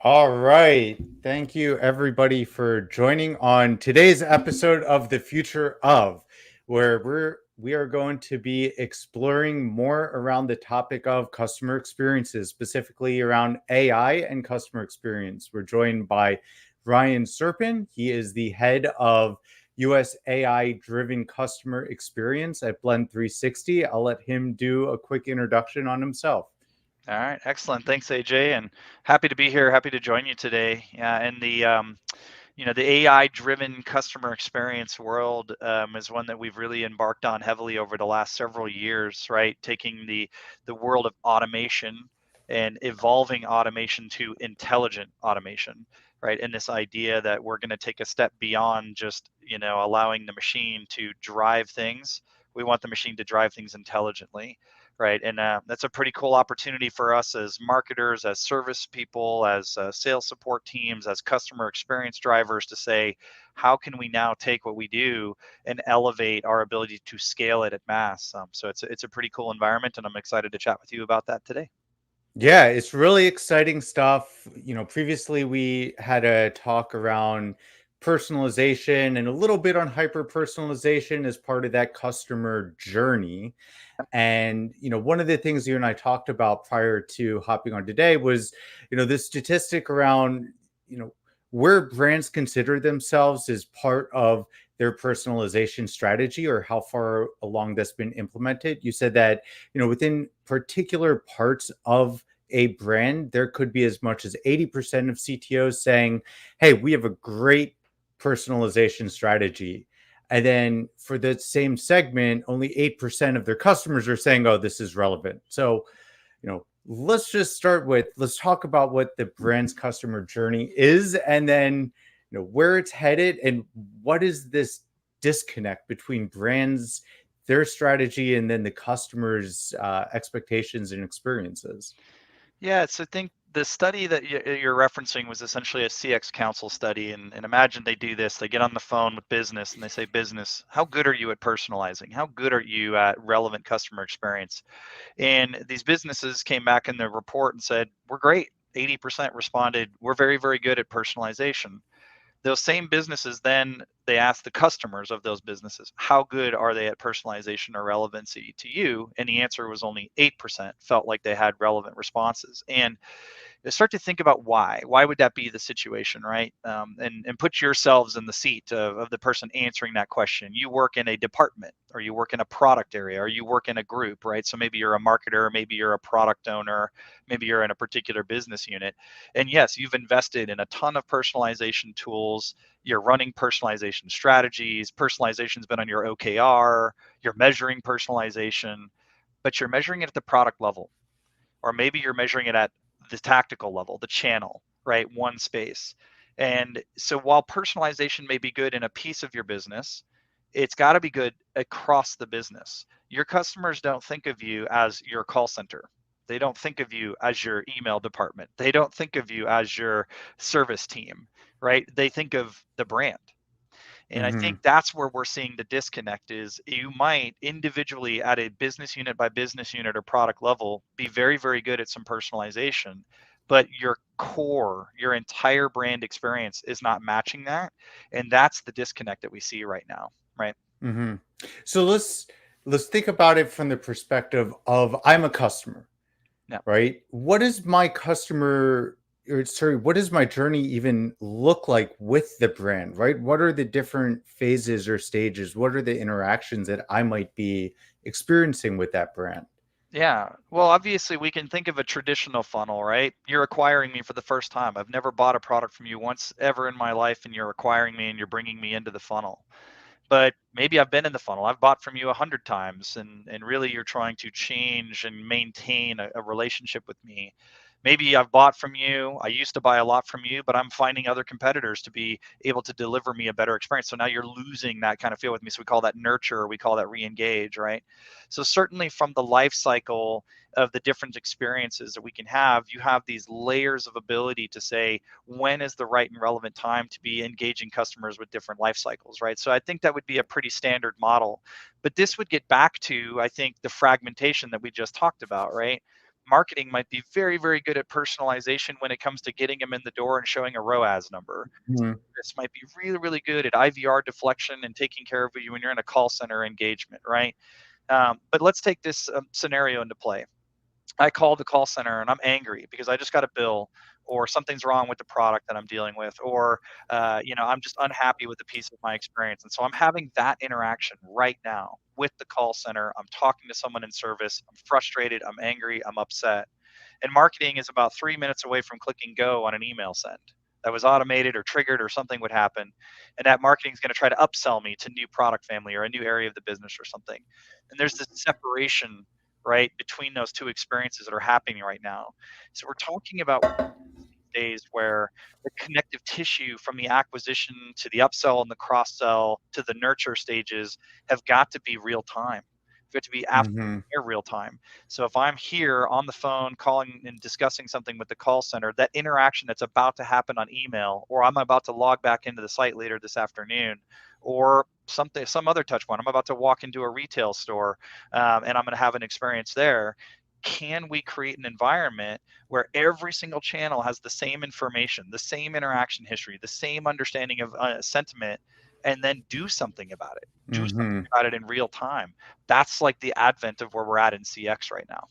All right. Thank you, everybody, for joining on today's episode of The Future of, where we are going to be exploring more around the topic of customer experiences, specifically around AI and customer experience. We're joined by Ryan Serpan. He is the head of US AI driven customer experience at Blend 360. I'll let him do a quick introduction on himself. All right, excellent. Thanks, AJ, and happy to be here. Happy to join you today. And the AI-driven customer experience world is one that we've really embarked on heavily over the last several years, right? Taking the world of automation and evolving automation to intelligent automation, right? And this idea that we're going to take a step beyond just, allowing the machine to drive things. We want the machine to drive things intelligently, right? And that's a pretty cool opportunity for us as marketers, as service people, as sales support teams, as customer experience drivers to say, how can we now take what we do and elevate our ability to scale it at mass? So it's a pretty cool environment, and I'm excited to chat with you about that today. Yeah, it's really exciting stuff. Previously we had a talk around personalization and a little bit on hyper personalization as part of that customer journey. And, one of the things you and I talked about prior to hopping on today was, the statistic around, you know, where brands consider themselves as part of their personalization strategy or how far along that's been implemented. You said that, within particular parts of a brand, there could be as much as 80% of CTOs saying, hey, we have a great personalization strategy. And then for the same segment, only 8% of their customers are saying, oh, this is relevant. So, let's talk about what the brand's customer journey is and then, where it's headed and what is this disconnect between brands, their strategy, and then the customer's expectations and experiences. Yeah, so I think the study that you're referencing was essentially a CX Council study. And imagine they do this, they get on the phone with business and they say, business, how good are you at personalizing? How good are you at relevant customer experience? And these businesses came back in the report and said, we're great. 80% responded, we're very, very good at personalization. Those same businesses, then they ask the customers of those businesses, how good are they at personalization or relevancy to you? And the answer was only 8% felt like they had relevant responses. And start to think about why. Why would that be the situation, right? And put yourselves in the seat of the person answering that question. You work in a department, or you work in a product area, or you work in a group, right? So maybe you're a marketer, maybe you're a product owner, maybe you're in a particular business unit. And yes, you've invested in a ton of personalization tools. You're running personalization strategies. Personalization's been on your OKR. You're measuring personalization, but you're measuring it at the product level, or maybe you're measuring it at the tactical level, the channel, right? One space. And so while personalization may be good in a piece of your business, it's got to be good across the business. Your customers don't think of you as your call center. They don't think of you as your email department. They don't think of you as your service team, right? They think of the brand. And I Mm-hmm. think that's where we're seeing the disconnect is you might individually at a business unit by business unit or product level be very, very good at some personalization, but your core, your entire brand experience is not matching that. And that's the disconnect that we see right now, right? Mm-hmm. So let's think about it from the perspective of I'm a customer, Yeah. right? What is my customer, or sorry, what does my journey even look like with the brand, right? What are the different phases or stages? What are the interactions that I might be experiencing with that brand? Yeah. Well, obviously, we can think of a traditional funnel, right? You're acquiring me for the first time. I've never bought a product from you once ever in my life, and you're acquiring me and you're bringing me into the funnel. But maybe I've been in the funnel. I've bought from you 100 times, and really you're trying to change and maintain a relationship with me. Maybe I've bought from you. I used to buy a lot from you, but I'm finding other competitors to be able to deliver me a better experience. So now you're losing that kind of feel with me. So we call that nurture. We call that re-engage, right? So certainly from the life cycle of the different experiences that we can have, you have these layers of ability to say when is the right and relevant time to be engaging customers with different life cycles, right? So I think that would be a pretty standard model. But this would get back to, I think, the fragmentation that we just talked about, right? marketing might be very, very good at personalization when it comes to getting them in the door and showing a ROAS number. Mhm. This might be really, really good at IVR deflection and taking care of you when you're in a call center engagement, right? But let's take this scenario into play. I call the call center and I'm angry because I just got a bill, or something's wrong with the product that I'm dealing with, or I'm just unhappy with the piece of my experience. And so I'm having that interaction right now with the call center. I'm talking to someone in service. I'm frustrated. I'm angry. I'm upset. And marketing is about 3 minutes away from clicking go on an email send that was automated or triggered or something would happen. And that marketing is going to try to upsell me to new product family or a new area of the business or something. And there's this separation, right, between those two experiences that are happening right now. So we're talking about days where the connective tissue from the acquisition to the upsell and the cross sell to the nurture stages have got to be real time. It's got to be absolutely Mhm. near real time. So if I'm here on the phone calling and discussing something with the call center, that interaction that's about to happen on email, or I'm about to log back into the site later this afternoon, or some other touch point, I'm about to walk into a retail store, and I'm going to have an experience there. Can we create an environment where every single channel has the same information, the same interaction history, the same understanding of sentiment, and then do something about it? Do something Mhm. about it in real time. That's like the advent of where we're at in CX right now.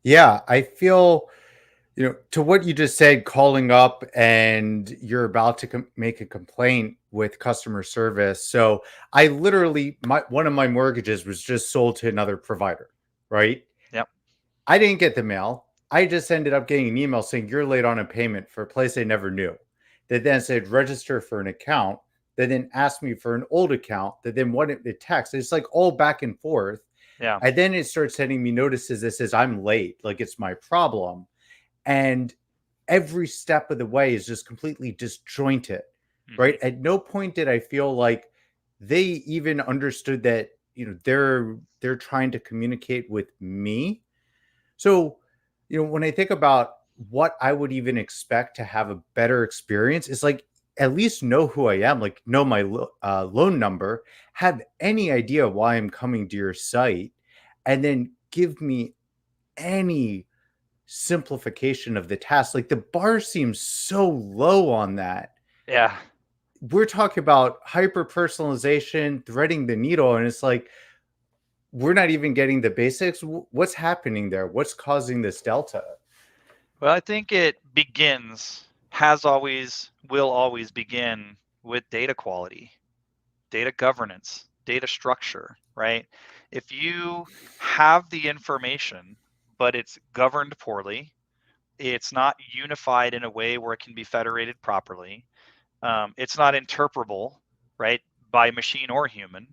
Yeah, I feel, to what you just said, calling up and you're about to make a complaint with customer service. So I literally, one of my mortgages was just sold to another provider, right? Yep. I didn't get the mail. I just ended up getting an email saying you're late on a payment for a place I never knew. That then said register for an account. That then asked me for an old account. That then wanted the text. It's like all back and forth. Yeah. And then it starts sending me notices that says I'm late, like it's my problem. And every step of the way is just completely disjointed, Hmm. right? At no point did I feel like they even understood that, they're trying to communicate with me. So, when I think about what I would even expect to have a better experience, is like at least know who I am, like know my loan number, have any idea why I'm coming to your site, and then give me any simplification of the task. Like the bar seems so low on that. Yeah. We're talking about hyper personalization, threading the needle, and it's like we're not even getting the basics. What's happening there? What's causing this delta? Well, I think it has always, will always begin with data quality, data governance, data structure, right? If you have the information, but it's governed poorly, it's not unified in a way where it can be federated properly, it's not interpretable, right, by machine or human.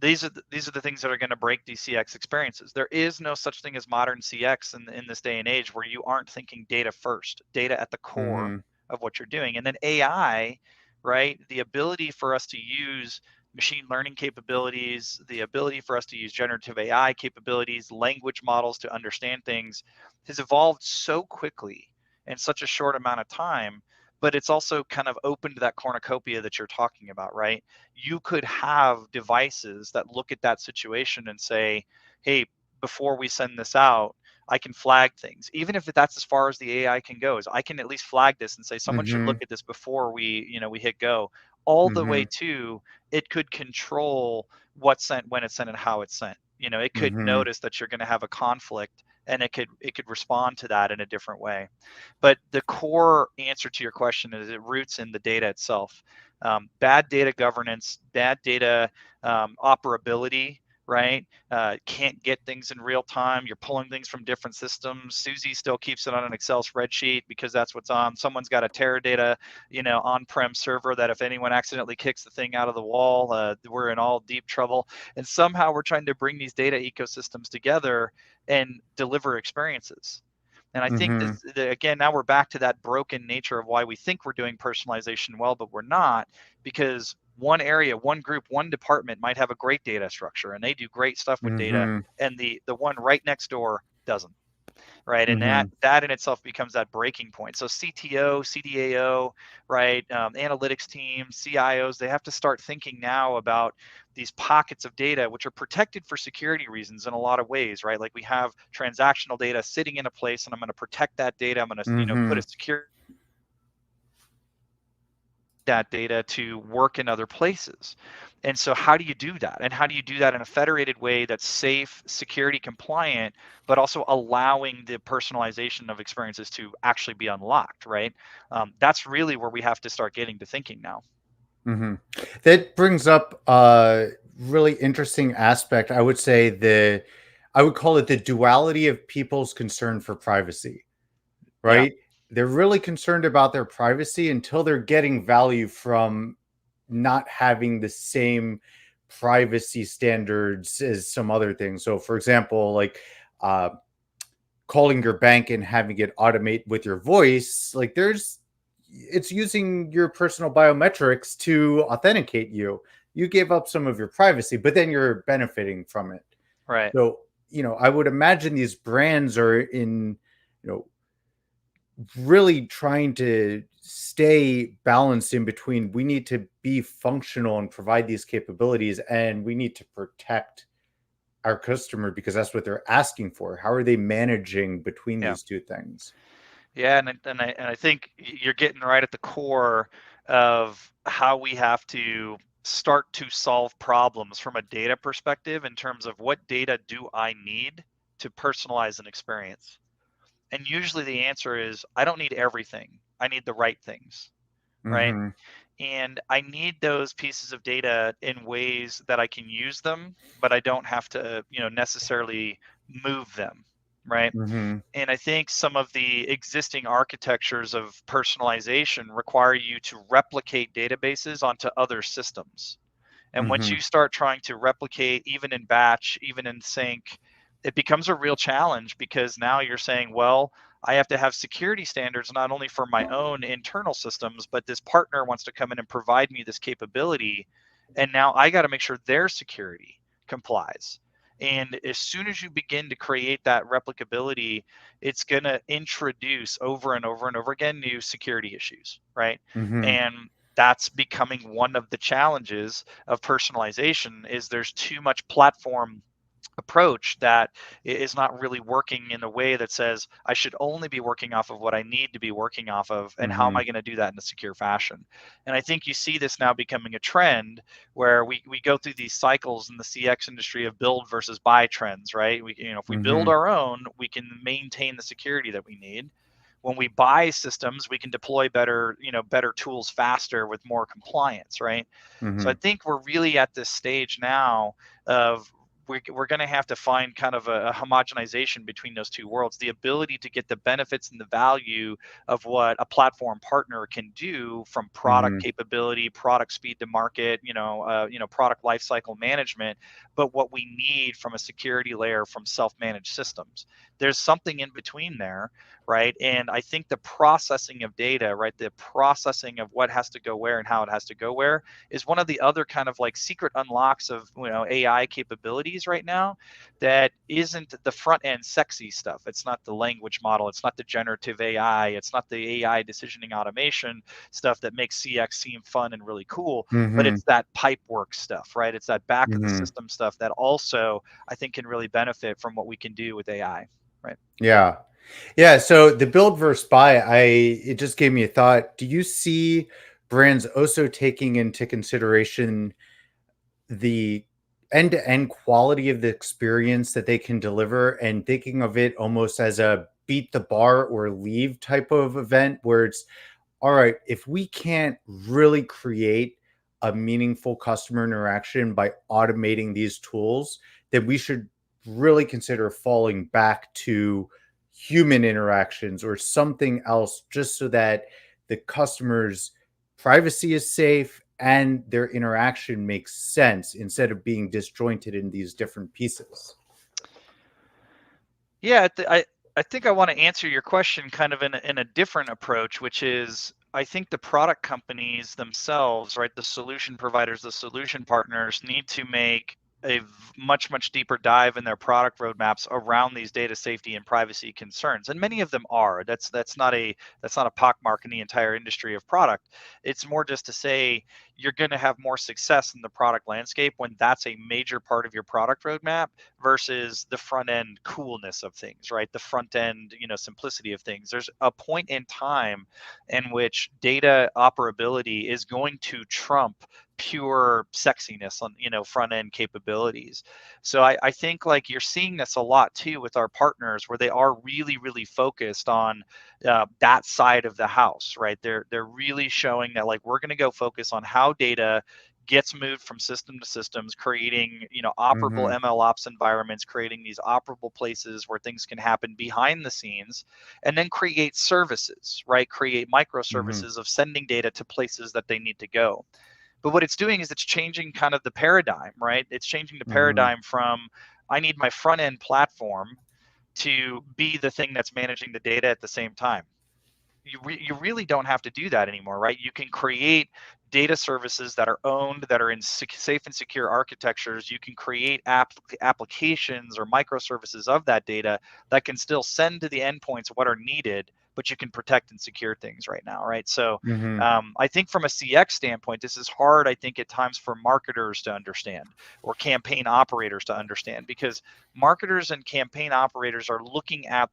These are the things that are going to break these CX experiences. There is no such thing as modern CX in this day and age where you aren't thinking data first, data at the core Mhm. of what you're doing. And then AI, right? The ability for us to use machine learning capabilities, the ability for us to use generative AI capabilities, language models to understand things has evolved so quickly in such a short amount of time. But it's also kind of opened that cornucopia that you're talking about, right? You could have devices that look at that situation and say, hey, before we send this out, I can flag things. Even if that's as far as the AI can go, is I can at least flag this and say someone should look Mhm. at this before we hit go. All the way Mhm. to it could control what's sent, when it's sent, and how it's sent. It could Mhm. notice that you're going to have a conflict, and it could respond to that in a different way. But the core answer to your question is it roots in the data itself. Bad data governance, bad data operability, right? Can't get things in real time. You're pulling things from different systems. Susie still keeps it on an Excel spreadsheet because that's what's on. Someone's got a Teradata, on-prem server that if anyone accidentally kicks the thing out of the wall, we're in all deep trouble. And somehow we're trying to bring these data ecosystems together and deliver experiences. And I think Mhm. again, now we're back to that broken nature of why we think we're doing personalization well, but we're not, because one area, one group, one department might have a great data structure and they do great stuff with data, Mhm. and the one right next door doesn't. right? And Mm-hmm. that in itself becomes that breaking point. So CTO, CDAO, right? Analytics teams, CIOs, they have to start thinking now about these pockets of data, which are protected for security reasons in a lot of ways, right? Like we have transactional data sitting in a place, and I'm going to protect that data. I'm going to, put Mm-hmm. a secure that data to work in other places. And so how do you do that? And how do you do that in a federated way that's safe, security compliant, but also allowing the personalization of experiences to actually be unlocked, right? That's really where we have to start getting to thinking now. Mm-hmm. That brings up a really interesting aspect. I would call it the duality of people's concern for privacy, Yeah, right? They're really concerned about their privacy until they're getting value from not having the same privacy standards as some other things. So, for example, like uh, calling your bank and having it automate with your voice, like it's using your personal biometrics to authenticate you. You gave up some of your privacy, but then you're benefiting from it. right. So, I would imagine these brands are you know, really trying to stay balanced in between. We need to be functional and provide these capabilities, and we need to protect our customer because that's what they're asking for. How are they managing between Yeah. these two things? Yeah, and I think you're getting right at the core of how we have to start to solve problems from a data perspective in terms of what data do I need to personalize an experience. And usually the answer is I don't need everything. I need the right things, right? Mm-hmm. And I need those pieces of data in ways that I can use them, but I don't have to, necessarily move them, right? Mm-hmm. And I think some of the existing architectures of personalization require you to replicate databases onto other systems. And once Mm-hmm. you start trying to replicate, even in batch, even in sync, it becomes a real challenge because now you're saying, well, I have to have security standards not only for my own internal systems, but this partner wants to come in and provide me this capability. And now I got to make sure their security complies. And as soon as you begin to create that replicability, it's going to introduce over and over and over again new security issues, right? Mm-hmm. And that's becoming one of the challenges of personalization is there's too much platform approach that is not really working in a way that says I should only be working off of what I need to be working off of, and how am Mm-hmm. I going to do that in a secure fashion. And I think you see this now becoming a trend where we go through these cycles in the CX industry of build versus buy trends, right? If we build Mm-hmm. our own, we can maintain the security that we need. When we buy systems, we can deploy better tools faster with more compliance, right? So I Mm-hmm. think we're really at this stage now of we're going to have to find kind of a homogenization between those two worlds, the ability to get the benefits and the value of what a platform partner can do from product Mm-hmm. capability, product speed to market, product lifecycle management, but what we need from a security layer from self-managed systems. There's something in between there, right? And I think the processing of data, right, the processing of what has to go where and how it has to go where is one of the other kind of like secret unlocks of AI capabilities right now that isn't the front end sexy stuff. It's not the language model, it's not the generative AI, it's not the AI decisioning automation stuff that makes CX seem fun and really cool, but Mm-hmm. it's that pipe work stuff, right? It's that back of the Mm-hmm. system stuff that also I think can really benefit from what we can do with AI, right? Yeah. Yeah. So the build versus buy, it just gave me a thought. Do you see brands also taking into consideration the end-to-end quality of the experience that they can deliver and thinking of it almost as a beat the bar or leave type of event where it's all right, if we can't really create a meaningful customer interaction by automating these tools, then we should really consider falling back to human interactions or something else just so that the customer's privacy is safe and their interaction makes sense instead of being disjointed in these different pieces. Yeah, I think I want to answer your question kind of in a different approach, which is I think the product companies themselves, right, the solution providers, the solution partners need to make much deeper dive in their product roadmaps around these data safety and privacy concerns, and many of them are. That's not a pockmark in the entire industry of product. It's more just to say you're going to have more success in the product landscape when that's a major part of your product roadmap versus the front end coolness of things, right? The front end, simplicity of things. There's a point in time in which data operability is going to trump pure sexiness on front end capabilities. So I think like you're seeing this a lot too with our partners where they are really focused on that side of the house, right? They're really showing that like we're going to go focus on how data gets moved from system to systems, creating operable Mm-hmm. ML ops environments, creating these operable places where things can happen behind the scenes, and then create services, right? Create Mm-hmm. microservices of sending data to places that they need to go. But what it's doing is it's changing kind of the paradigm, right? It's changing the Mm-hmm. paradigm from I need my front end platform to be the thing that's managing the data at the same time. You really don't have to do that anymore, right? You can create data services that are owned, that are in safe and secure architectures. You can create applications or microservices of that data that can still send to the endpoints what are needed, but you can protect and secure things right now, right? So Mm-hmm. I think from a CX standpoint, this is hard, I think, at times for marketers to understand or campaign operators to understand, because marketers and campaign operators are looking at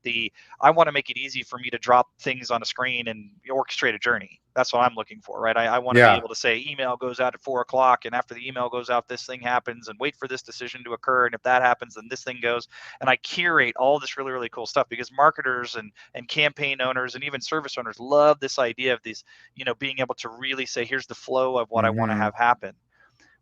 I want to make it easy for me to drop things on a screen and orchestrate a journey. That's what I'm looking for, right? I want to be Yeah. able to say email goes out at 4 o'clock, and after the email goes out, this thing happens, and wait for this decision to occur. And if that happens, then this thing goes. And I curate all this really cool stuff because marketers and campaign owners and even service owners love this idea of these, being able to really say, here's the flow of what I want to Mm-hmm. have happen.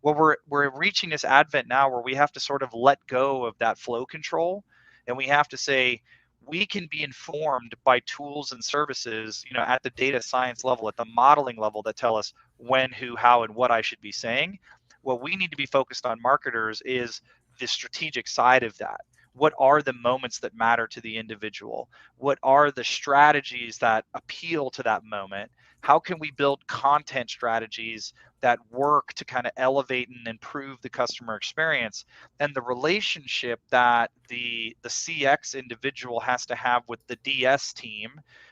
Well, we're reaching this advent now where we have to sort of let go of that flow control, and we have to say we can be informed by tools and services, at the data science level, at the modeling level, that tell us when, who, how, and what I should be saying. What we need to be focused on, marketers, is the strategic side of that. What are the moments that matter to the individual? What are the strategies that appeal to that moment? How can we build content strategies that work to kind of elevate and improve the customer experience? And the relationship that the CX individual has to have with the DS team,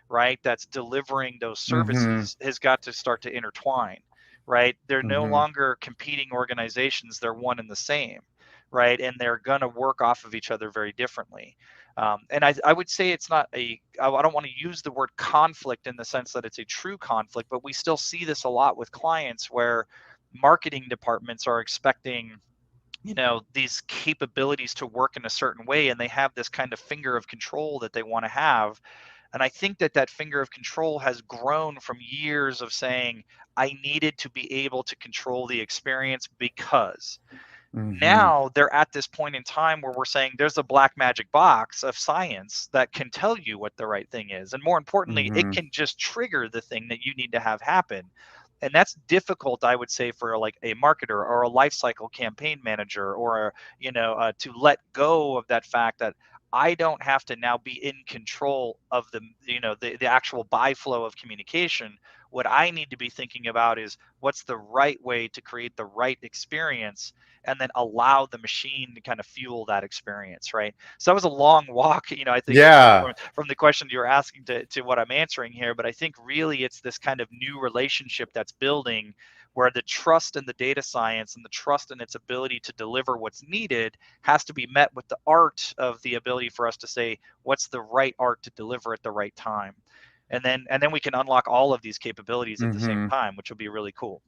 right, that's delivering those Mm-hmm. services, has got to start to intertwine, right? They're no Mm-hmm. longer competing organizations, they're one and the same, right? And they're going to work off of each other very differently. And I would say it's not I don't want to use the word conflict in the sense that it's a true conflict, but we still see this a lot with clients where marketing departments are expecting, these capabilities to work in a certain way, and they have this kind of finger of control that they want to have. And I think that finger of control has grown from years of saying, I needed to be able to control the experience because Mm-hmm. now they're at this point in time where we're saying there's a black magic box of science that can tell you what the right thing is. And more importantly, it Mm-hmm. can just trigger the thing that you need to have happen. And that's difficult, I would say, for like a marketer or a lifecycle campaign manager, or to let go of that fact that I don't have to now be in control of the actual buy flow of communication. What I need to be thinking about is what's the right way to create the right experience, and then allow the machine to kind of fuel that experience, right? So that was a long walk, I think, Yeah. from the question you were asking to what I'm answering here. But I think really it's this kind of new relationship that's building, where the trust in the data science and the trust in its ability to deliver what's needed has to be met with the art of the ability for us to say what's the right art to deliver at the right time. And then we can unlock all of these capabilities at the same Mm-hmm. time, which will be really cool.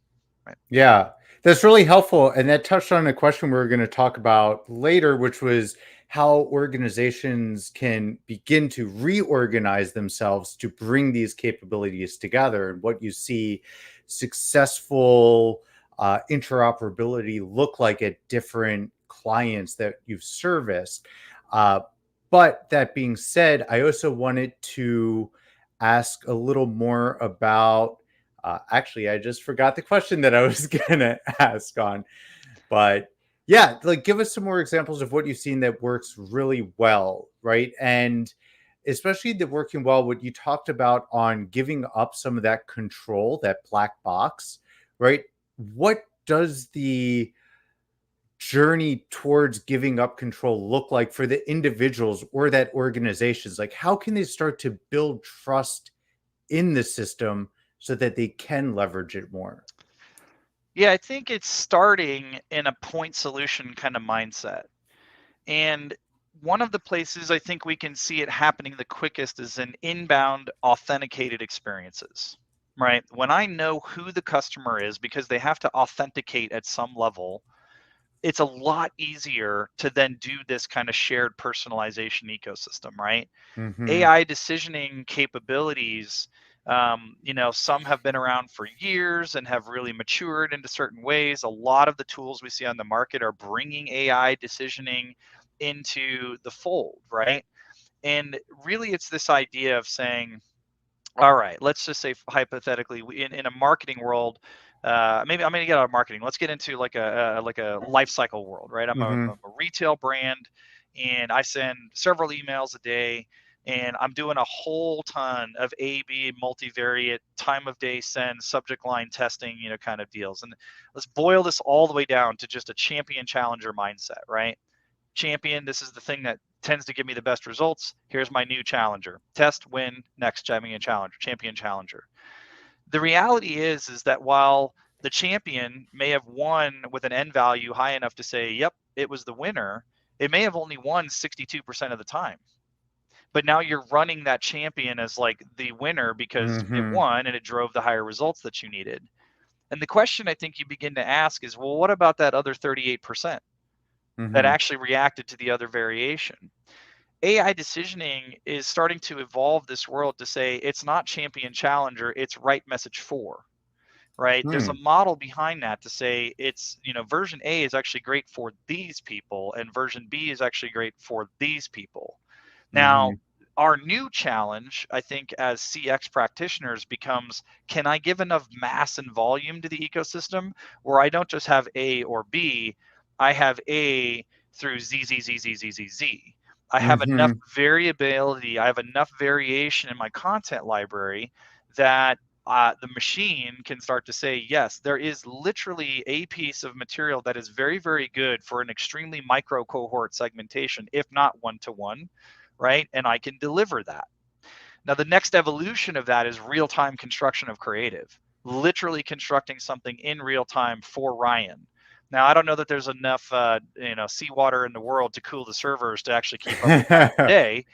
Right. Yeah, that's really helpful. And that touched on a question we were going to talk about later, which was how organizations can begin to reorganize themselves to bring these capabilities together, and what you see successful interoperability look like at different clients that you've serviced. Uh, but that being said, I also wanted to ask a little more about actually, I just forgot the question that I was gonna ask on, but yeah, like give us some more examples of what you've seen that works really well, right? And especially the working well, what you talked about on giving up some of that control, that black box, right? What does the journey towards giving up control look like for the individuals or that organizations? Like, how can they start to build trust in the system so that they can leverage it more? Yeah, I think it's starting in a point solution kind of mindset. And one of the places I think we can see it happening the quickest is in inbound authenticated experiences, right? When I know who the customer is, because they have to authenticate at some level, it's a lot easier to then do this kind of shared personalization ecosystem, right? Mm-hmm. AI decisioning capabilities, some have been around for years and have really matured into certain ways. A lot of the tools we see on the market are bringing AI decisioning into the fold, right? And really, it's this idea of saying, all right, let's just say hypothetically, in a marketing world, maybe I'm going to get out of marketing. Let's get into like a life cycle world, right? I'm Mm-hmm. a retail brand, and I send several emails a day, and I'm doing a whole ton of A/B multivariate time of day send subject line testing, kind of deals. And let's boil this all the way down to just a champion challenger mindset, right? Champion, this is the thing that tends to give me the best results. Here's my new challenger. Test, win, next champion challenger. The reality is that while the champion may have won with an end value high enough to say, yep, it was the winner, it may have only won 62% of the time. But now you're running that champion as like the winner because it Mm-hmm. won and it drove the higher results that you needed. And the question I think you begin to ask is, well, what about that other 38% that Mm-hmm. actually reacted to the other variation? AI decisioning is starting to evolve this world to say it's not champion challenger, it's right message for, right? There's a Mm-hmm. model behind that to say it's, version A is actually great for these people and version B is actually great for these people. Now, Mm-hmm. our new challenge, I think, as CX practitioners becomes, can I give enough mass and volume to the ecosystem where I don't just have A or B, I have A through Z, Z, Z, Z, Z, Z, Z. I have enough Mm-hmm. variability, I have enough variation in my content library that the machine can start to say, yes, there is literally a piece of material that is very, very good for an extremely micro cohort segmentation, if not one to one, right? And I can deliver that. Now, the next evolution of that is real time construction of creative, literally constructing something in real time for Ryan. Now, I don't know that there's enough, seawater in the world to cool the servers to actually keep up with that today,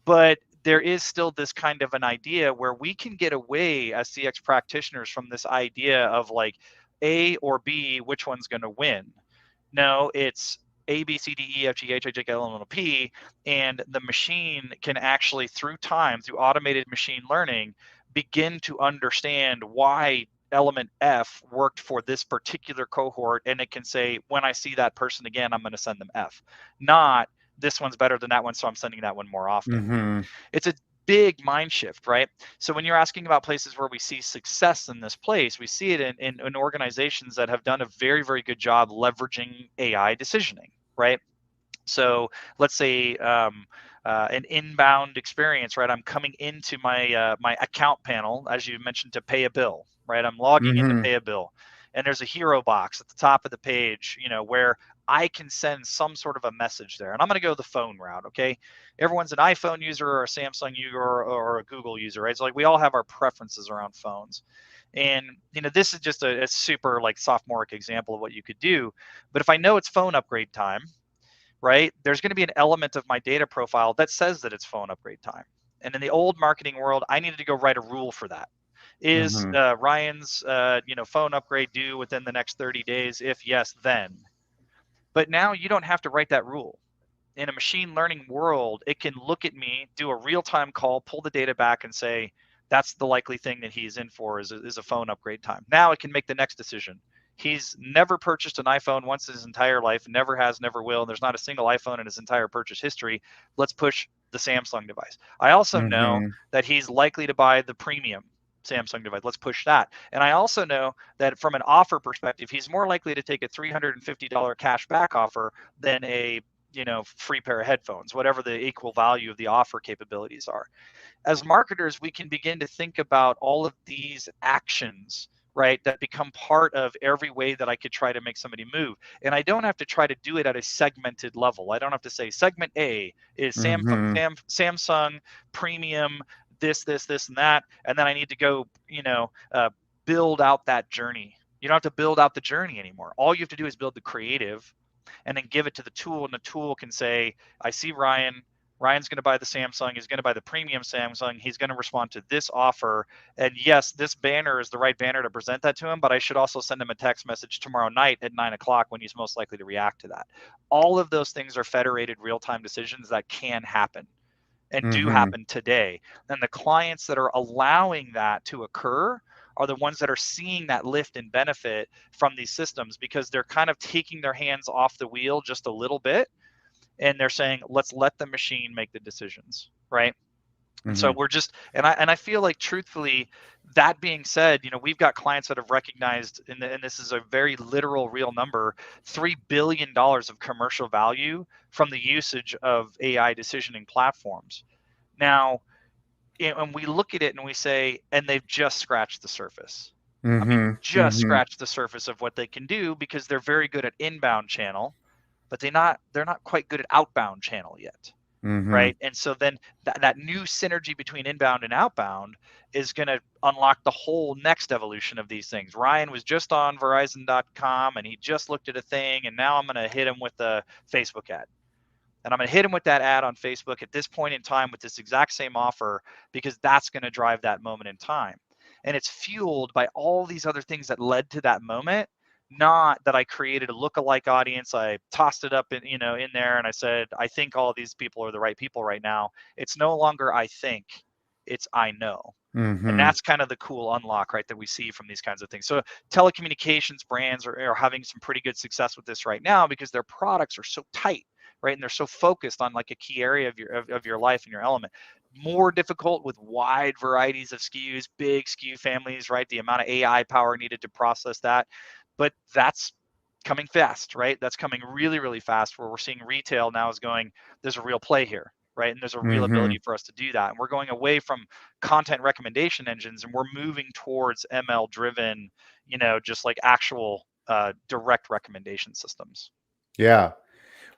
but there is still this kind of an idea where we can get away as CX practitioners from this idea of like A or B, which one's going to win. No, it's A, B, C, D, E, F, G, H, I, J, K, L, M, N, O, P, and the machine can actually, through time, through automated machine learning, begin to understand why element F worked for this particular cohort, and it can say, when I see that person again, I'm going to send them F, not this one's better than that one, so I'm sending that one more often. Mm-hmm. It's a big mind shift, right? So when you're asking about places where we see success in this place, we see it in organizations that have done a very, very good job leveraging AI decisioning, right? So let's say an inbound experience, right? I'm coming into my account panel, as you mentioned, to pay a bill, right? I'm logging in to Mm-hmm. pay a bill, and there's a hero box at the top of the page, where I can send some sort of a message there. And I'm going to go the phone route, okay? Everyone's an iPhone user or a Samsung user or a Google user, right? So like we all have our preferences around phones. And this is just a super like sophomoric example of what you could do. But if I know it's phone upgrade time, right, there's going to be an element of my data profile that says that it's phone upgrade time. And in the old marketing world, I needed to go write a rule for that. Is Mm-hmm. Ryan's phone upgrade due within the next 30 days? If yes, then. But now you don't have to write that rule. In a machine learning world, it can look at me, do a real-time call, pull the data back, and say, that's the likely thing that he's in for is a phone upgrade time. Now it can make the next decision. He's never purchased an iPhone once in his entire life, never has, never will. There's not a single iPhone in his entire purchase history. Let's push the Samsung device. I also know Mm-hmm. that he's likely to buy the premium Samsung device. Let's push that. And I also know that from an offer perspective, he's more likely to take a $350 cash back offer than a free pair of headphones, whatever the equal value of the offer capabilities are. As marketers, we can begin to think about all of these actions right, that become part of every way that I could try to make somebody move. And I don't have to try to do it at a segmented level. I don't have to say segment A is Mhm. Samsung premium, this, and that. And then I need to go, build out that journey. You don't have to build out the journey anymore. All you have to do is build the creative and then give it to the tool. And the tool can say, I see Ryan. Ryan's going to buy the Samsung. He's going to buy the premium Samsung. He's going to respond to this offer. And yes, this banner is the right banner to present that to him, but I should also send him a text message tomorrow night at 9 o'clock when he's most likely to react to that. All of those things are federated real-time decisions that can happen and do Mhm. happen today. And the clients that are allowing that to occur are the ones that are seeing that lift and benefit from these systems, because they're kind of taking their hands off the wheel just a little bit, and they're saying, let's let the machine make the decisions, right? And so Mhm. we're just, and I feel like, truthfully, that being said, we've got clients that have recognized, and this is a very literal, real number, $3 billion of commercial value from the usage of AI decisioning platforms. Now, and we look at it and we say, and they've just scratched the surface. I mean, Mhm. just Mhm. scratched the surface of what they can do, because they're very good at inbound channel, but they're not quite good at outbound channel yet, Mhm. right? And so then that new synergy between inbound and outbound is going to unlock the whole next evolution of these things. Ryan was just on Verizon.com and he just looked at a thing, and now I'm going to hit him with a Facebook ad. And I'm going to hit him with that ad on Facebook at this point in time with this exact same offer, because that's going to drive that moment in time. And it's fueled by all these other things that led to that moment. Not that I created a lookalike audience. I tossed it up in there and I said, I think all of these people are the right people right now. It's no longer I think, it's I know. And Mhm. that's kind of the cool unlock, right, that we see from these kinds of things. So telecommunications brands are having some pretty good success with this right now, because their products are so tight, right, and they're so focused on like a key area of your life and your element. More difficult with wide varieties of SKUs, big SKU families, right, the amount of AI power needed to process that. But that's coming fast, right? That's coming really, really fast, where we're seeing retail now is going, there's a real play here, right? And there's a real Mhm. ability for us to do that. And we're going away from content recommendation engines, and we're moving towards ML driven, just like actual direct recommendation systems. Yeah.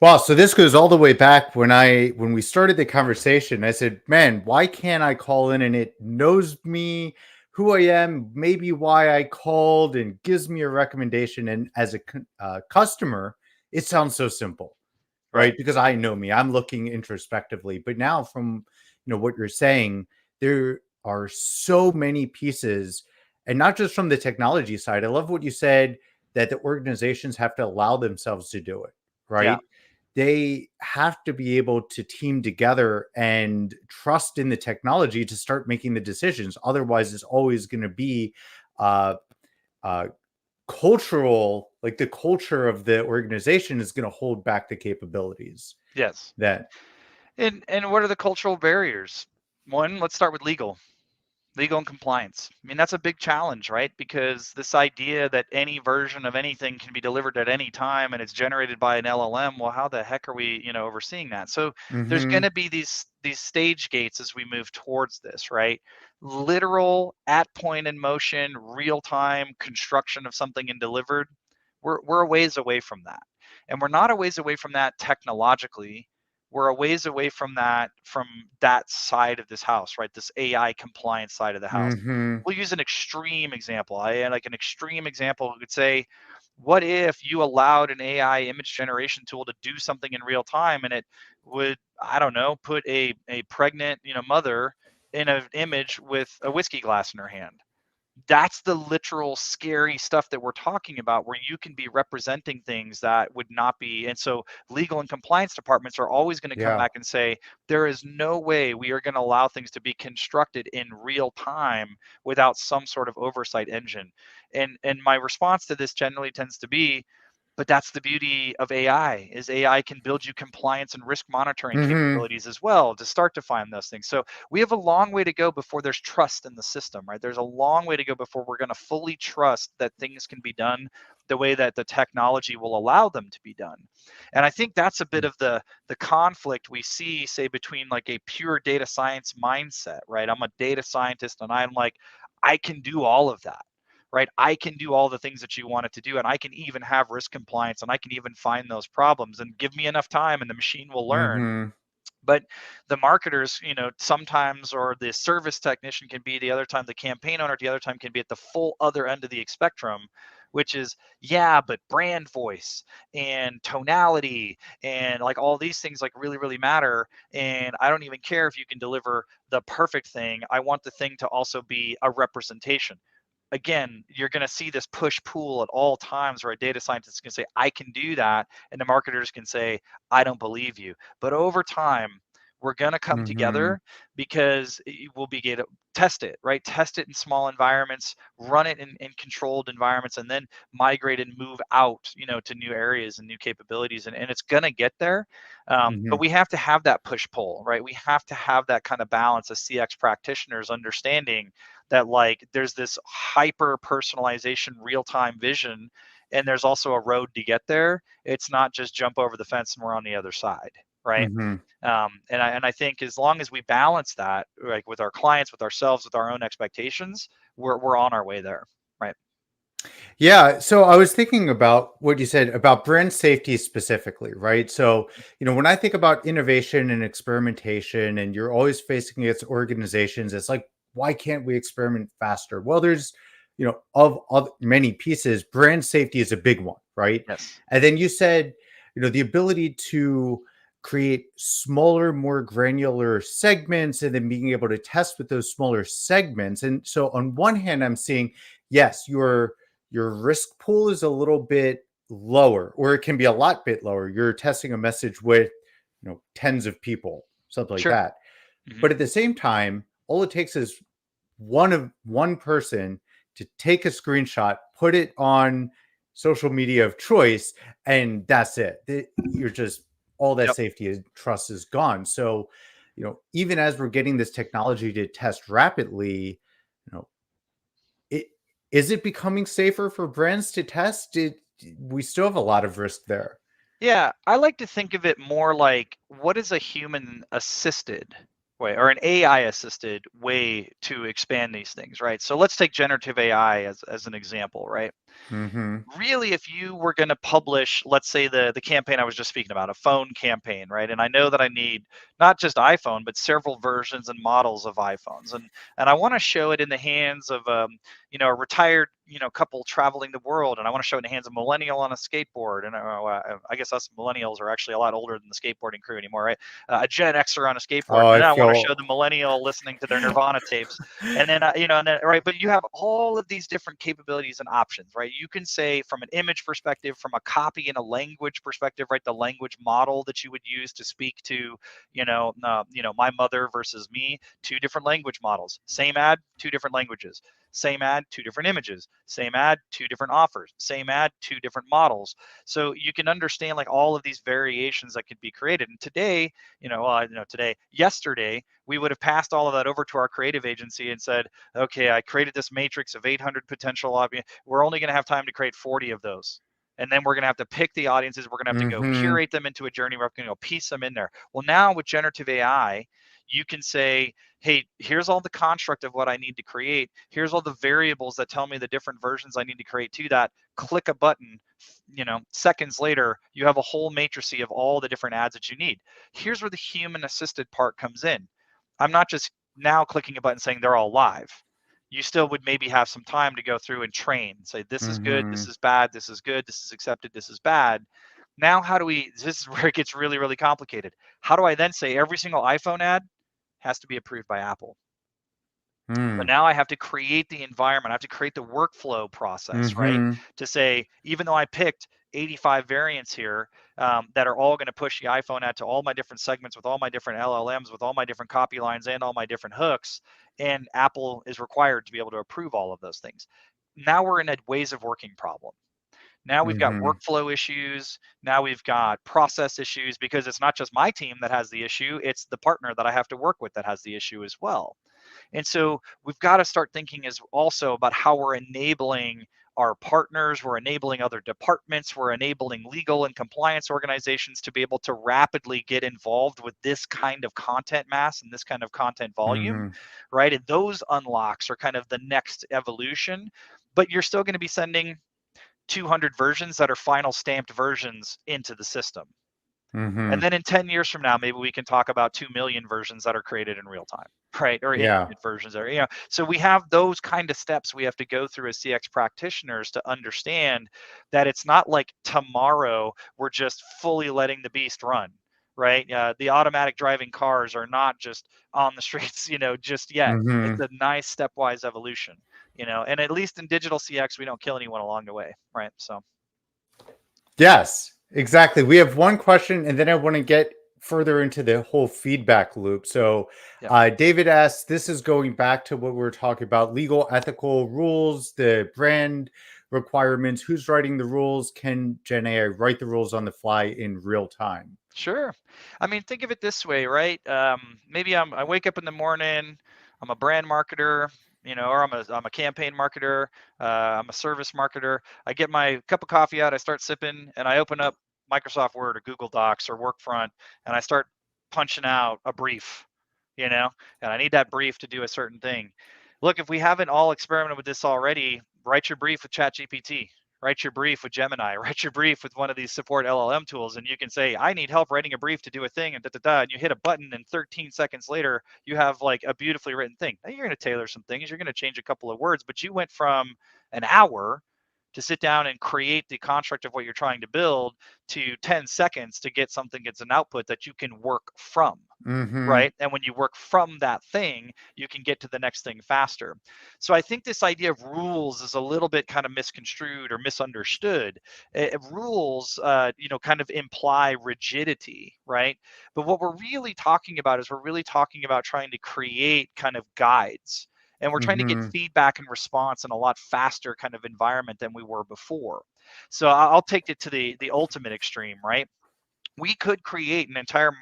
Wow, so this goes all the way back when we started the conversation. I said, "Man, why can't I call in and it knows me, who I am, maybe why I called, and gives me a recommendation?" And as a customer, it sounds so simple, right? Right. Because I know me, I'm looking introspectively. But now, from what you're saying, there are so many pieces, and not just from the technology side. I love what you said, that the organizations have to allow themselves to do it, Yeah. right? They have to be able to team together and trust in the technology to start making the decisions. Otherwise, it's always going to be uh, uh, cultural, like the culture of the organization is going to hold back the capabilities Yes. that. And what are the cultural barriers? One, let's start with legal and compliance. I mean, that's a big challenge, right? Because this idea that any version of anything can be delivered at any time and it's generated by an LLM, well, how the heck are we, overseeing that? So there's going Mhm. to be these stage gates as we move towards this, right? Literal at point in motion, real time construction of something and delivered. We're a ways away from that. And we're not a ways away from that technologically. We're a ways away from that side of this house, right? This AI compliance side of the house. Mhm. We'll use an extreme example. Like an extreme example, we could say, what if you allowed an AI image generation tool to do something in real time, and it would, I don't know, put a pregnant, mother in an image with a whiskey glass in her hand? That's the literal scary stuff that we're talking about, where you can be representing things that would not be. And so legal and compliance departments are always going to come Yeah. back and say, there is no way we are going to allow things to be constructed in real time without some sort of oversight engine. And my response to this generally tends to be, but that's the beauty of AI, is AI can build you compliance and risk monitoring Mhm. capabilities as well to start to find those things. So we have a long way to go before there's trust in the system, right? There's a long way to go before we're going to fully trust that things can be done the way that the technology will allow them to be done. And I think that's a bit of the conflict we see, say, between like a pure data science mindset, right? I'm a data scientist and I'm like, I can do all of that, right? I can do all the things that you want it to do, and I can even have risk compliance, and I can even find those problems, and give me enough time and the machine will learn. Mhm. But the marketers, sometimes, or the service technician can be the other time, the campaign owner the other time can be at the full other end of the spectrum, which is, yeah, but brand voice and tonality and like all these things like really, really matter. And I don't even care if you can deliver the perfect thing. I want the thing to also be a representation. Again, you're going to see this push pull at all times where a data scientist can say, I can do that. And the marketers can say, I don't believe you. But over time, we're going to come Mhm. together because we'll be able to test it, right? Test it in small environments, run it in controlled environments, and then migrate and move out, to new areas and new capabilities. And it's going to get there. But Mhm. we have to have that push pull, right? We have to have that kind of balance as CX practitioners, understanding that like there's this hyper personalization real time vision, and there's also a road to get there. It's not just jump over the fence and we're on the other side, right? Mhm. And I think as long as we balance that, like with our clients, with ourselves, with our own expectations, we're on our way there, right? Yeah, so I was thinking about what you said about brand safety specifically, right? So, when I think about innovation and experimentation, and you're always facing against organizations, it's like, why can't we experiment faster? Well, there's, of many pieces, brand safety is a big one, right? Yes. And then you said, the ability to create smaller, more granular segments and then being able to test with those smaller segments. And so on one hand, I'm seeing, yes, your risk pool is a little bit lower, or it can be a lot bit lower. You're testing a message with, tens of people, something like Sure. that. Hmm. But at the same time, all it takes is one person to take a screenshot, put it on social media of choice, and that's it. You're just all that Yep. safety and trust is gone. So, even as we're getting this technology to test rapidly, you know, it is it becoming safer for brands to test? We still have a lot of risk there. Yeah, I like to think of it more like what is a human assisted way or an AI assisted way to expand these things, right? So let's take generative AI as an example, right? Mhm. Really, if you were going to publish, let's say the campaign I was just speaking about, a phone campaign, right? And I know that I need not just iPhone but several versions and models of iPhones, and I want to show it in the hands of a retired couple traveling the world, and I want to show it in the hands of a millennial on a skateboard. And I guess us millennials are actually a lot older than the skateboarding crew anymore, right? A Gen Xer on a skateboard, Oh, and I then I want to show feel the millennial listening to their Nirvana tapes. And then and then, right, but you have all of these different capabilities and options, right? You can say from an image perspective, from a copy and a language perspective, right? The language model that you would use to speak to my mother versus me, two different language models, same ad, two different languages, same ad, two different images, same ad, two different offers, same ad, two different models. So you can understand like all of these variations that could be created. And today, yesterday, we would have passed all of that over to our creative agency and said, okay, I created this matrix of 800 potential audience. We're only going to have time to create 40 of those. And then we're going to have to pick the audiences. We're going to have to go Mhm. curate them into a journey. We're going to go piece them in there. Well, now with generative AI, you can say, hey, here's all the construct of what I need to create. Here's all the variables that tell me the different versions I need to create to that. Click a button, seconds later, you have a whole matrix of all the different ads that you need. Here's where the human assisted part comes in. I'm not just now clicking a button saying they're all live. You still would maybe have some time to go through and train, say, this is good, this Mhm. is bad, this is good, this is accepted, this is bad. Now, this is where it gets really, really complicated. How do I then say every single iPhone ad has to be approved by Apple? So Mm. now I have to create the environment. I have to create the workflow process, right? Mhm. To say, even though I picked 85 variants here that are all going to push the iPhone ad to all my different segments with all my different LLMs, with all my different copy lines and all my different hooks, and Apple is required to be able to approve all of those things. Now we're in a ways of working problem. Now we've got Mhm. workflow issues. Now we've got process issues because it's not just my team that has the issue, it's the partner that I have to work with that has the issue as well. And so we've got to start thinking as also about how we're enabling our partners, we're enabling other departments, we're enabling legal and compliance organizations to be able to rapidly get involved with this kind of content mass and this kind of content volume, Mhm. right? And those unlocks are kind of the next evolution. but you're still going to be sending 200 versions that are final stamped versions into the system. And Mm-hmm. then in 10 years from now, maybe we can talk about 2 million versions that are created in real time, right? Or Yeah. infinite versions, or, so we have those kind of steps we have to go through as CX practitioners to understand that it's not like tomorrow we're just fully letting the beast run, right? The automatic driving cars are not just on the streets, just yet. It's Mm-hmm. a nice stepwise evolution, and at least in digital CX, we don't kill anyone along the way, right? So, Yes, exactly. We have one question, and then I want to get further into the whole feedback loop. So, yeah. David asks, this is going back to what we were talking about, legal, ethical rules, the brand requirements. Who's writing the rules? Can Gen AI write the rules on the fly in real time? Sure. I mean, think of it this way, right? Maybe I wake up in the morning, I'm a brand marketer, or I'm a campaign marketer, I'm a service marketer. I get my cup of coffee out, I start sipping, and I open up Microsoft Word or Google Docs or Workfront, and I start punching out a brief, and I need that brief to do a certain thing. Look, if we haven't all experimented with this already, write your brief with ChatGPT. Write your brief with Gemini, write your brief with one of these support LLM tools, and you can say, I need help writing a brief to do a thing, and and you hit a button, and 13 seconds later, you have like a beautifully written thing. Now you're going to tailor some things, you're going to change a couple of words, but you went from an hour to sit down and create the construct of what you're trying to build to 10 seconds to get something that's an output that you can work from. Mm-hmm. Right. And when you work from that thing, you can get to the next thing faster. So I think this idea of rules is a little bit kind of misconstrued or misunderstood. Rules, kind of imply rigidity, right? But what we're really talking about is we're really talking about trying to create kind of guides. And we're trying to get Mm-hmm. feedback and response in a lot faster kind of environment than we were before. So I'll take it to the ultimate extreme, right? We could create an entire